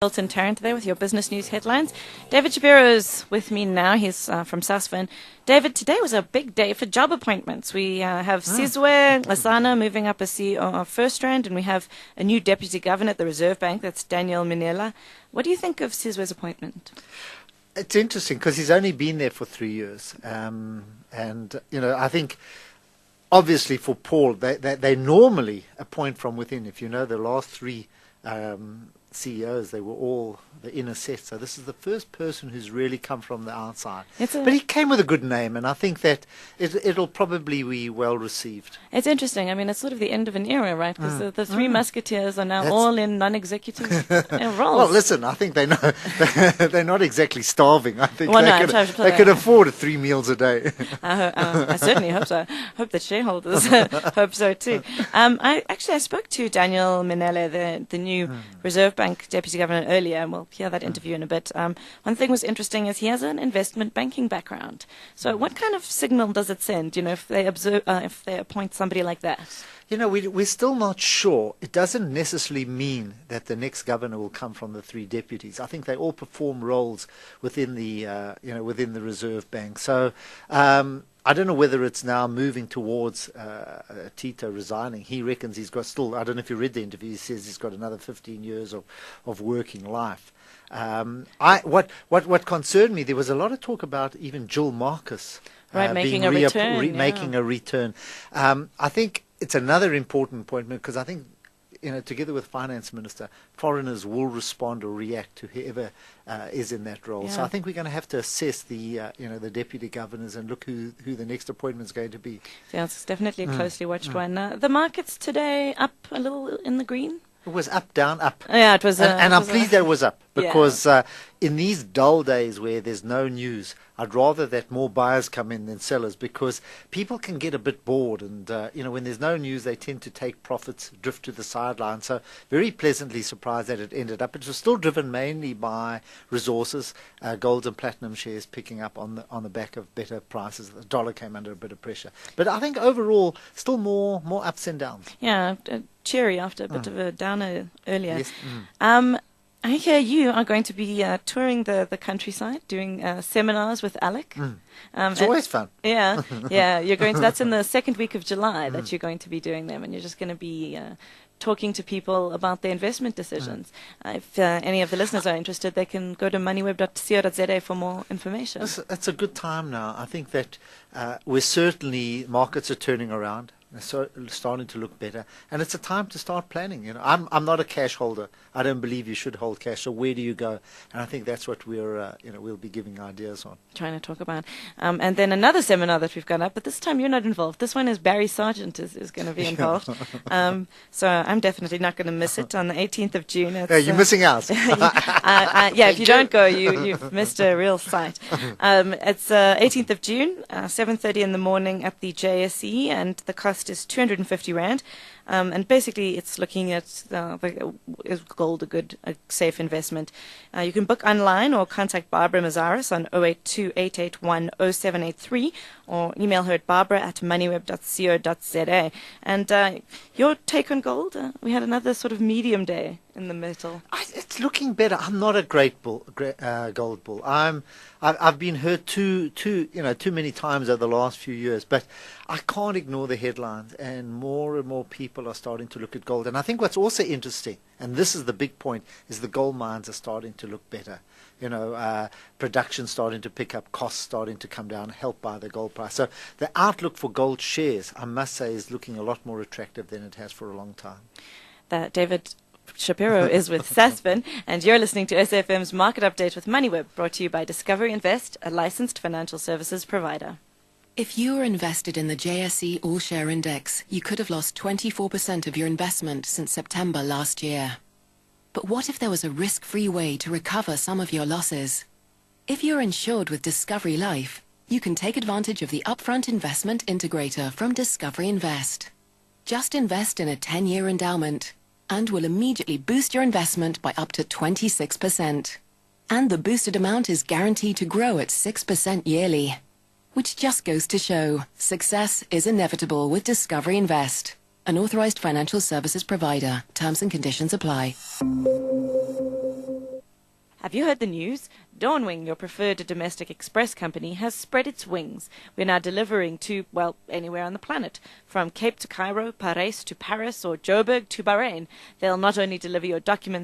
Hilton Tarrant there with your business news headlines. David Shapiro is with me now. He's from Sasfin. David, today was a big day for job appointments. We have Sizwe Lasana moving up as CEO of FirstRand, and we have a new deputy governor at the Reserve Bank. That's Daniel Minela. What do you think of Sizwe's appointment? It's interesting because he's only been there for 3 years. I think obviously for Paul, they normally appoint from within. If you know the last three CEOs, they were all the inner set. So this is the first person who's really come from the outside. But he came with a good name, and I think that it'll probably be well received. It's interesting. I mean, it's sort of the end of an era, right? Because the three musketeers are now all in non-executive roles. Well, listen, I think they know they're not exactly starving. I think they could afford 3 meals a day. I certainly hope so. Hope that shareholders hope so too. I spoke to Daniel Minela, the new Reserve Bank deputy governor, earlier, and we'll hear that interview in a bit. One thing was interesting is he has an investment banking background. So what kind of signal does it send, if they appoint somebody like that? We're still not sure. It doesn't necessarily mean that the next governor will come from the three deputies. I think they all perform roles within the within the Reserve Bank. So I don't know whether it's now moving towards Tito resigning. He reckons he's got still, I don't know if you read the interview, he says he's got another 15 years of working life. What concerned me, there was a lot of talk about even Jill Marcus making a return. Making a return. I think it's another important appointment because I think, together with Finance Minister, foreigners will respond or react to whoever is in that role. Yeah. So I think we're going to have to assess the deputy governors and look who the next appointment is going to be. Yeah, it's definitely a closely watched one. The markets today up a little in the green? It was up, down, up. Yeah, it was. And I'm pleased that it was up because in these dull days where there's no news, I'd rather that more buyers come in than sellers because people can get a bit bored. And, when there's no news, they tend to take profits, drift to the sideline. So very pleasantly surprised that it ended up. It was still driven mainly by resources, gold and platinum shares picking up on the back of better prices. The dollar came under a bit of pressure. But I think overall, still more ups and downs. Yeah, cheery after a bit of a downer earlier. Yes. I hear you are going to be touring the countryside, doing seminars with Alec. It's always fun. Yeah, you're going to. That's in the second week of July that you're going to be doing them, and you're just going to be talking to people about their investment decisions. If any of the listeners are interested, they can go to moneyweb.co.za for more information. It's a good time now. I think that markets are turning around. They're starting to look better, and it's a time to start planning. I'm not a cash holder. I don't believe you should hold cash. So where do you go? And I think that's what we'll be giving ideas on. Trying to talk about, and then another seminar that we've got up, but this time you're not involved. This one is Barry Sargent is going to be involved. So I'm definitely not going to miss it on the 18th of June. You're missing out. If you don't go, you've missed a real sight. It's 18th of June, 7:30 in the morning at the JSE, and the cost is 250 Rand. And basically it's looking at is gold a safe investment. You can book online or contact Barbara Mazaris on 082-881-0783 or email her at barbara@moneyweb.co.za. And your take on gold? We had another sort of medium day in the metal. It's looking better. I'm not a great gold bull. I've been hurt too many times over the last few years, but I can't ignore the headlines, and more people are starting to look at gold. And I think what's also interesting, and this is the big point, is the gold mines are starting to look better. Production starting to pick up, costs starting to come down, helped by the gold price. So the outlook for gold shares, I must say, is looking a lot more attractive than it has for a long time. David Shapiro is with Sasfin, and you're listening to SFM's Market Update with Moneyweb, brought to you by Discovery Invest, a licensed financial services provider. If you were invested in the JSE All-Share Index, you could have lost 24% of your investment since September last year. But what if there was a risk-free way to recover some of your losses? If you're insured with Discovery Life, you can take advantage of the upfront investment integrator from Discovery Invest. Just invest in a 10-year endowment, and will immediately boost your investment by up to 26%. And the boosted amount is guaranteed to grow at 6% yearly. Which just goes to show, success is inevitable with Discovery Invest. An authorized financial services provider. Terms and conditions apply. Have you heard the news? Dawnwing, your preferred domestic express company, has spread its wings. We're now delivering to, well, anywhere on the planet. From Cape to Cairo, Paris to Paris, or Joburg to Bahrain. They'll not only deliver your documents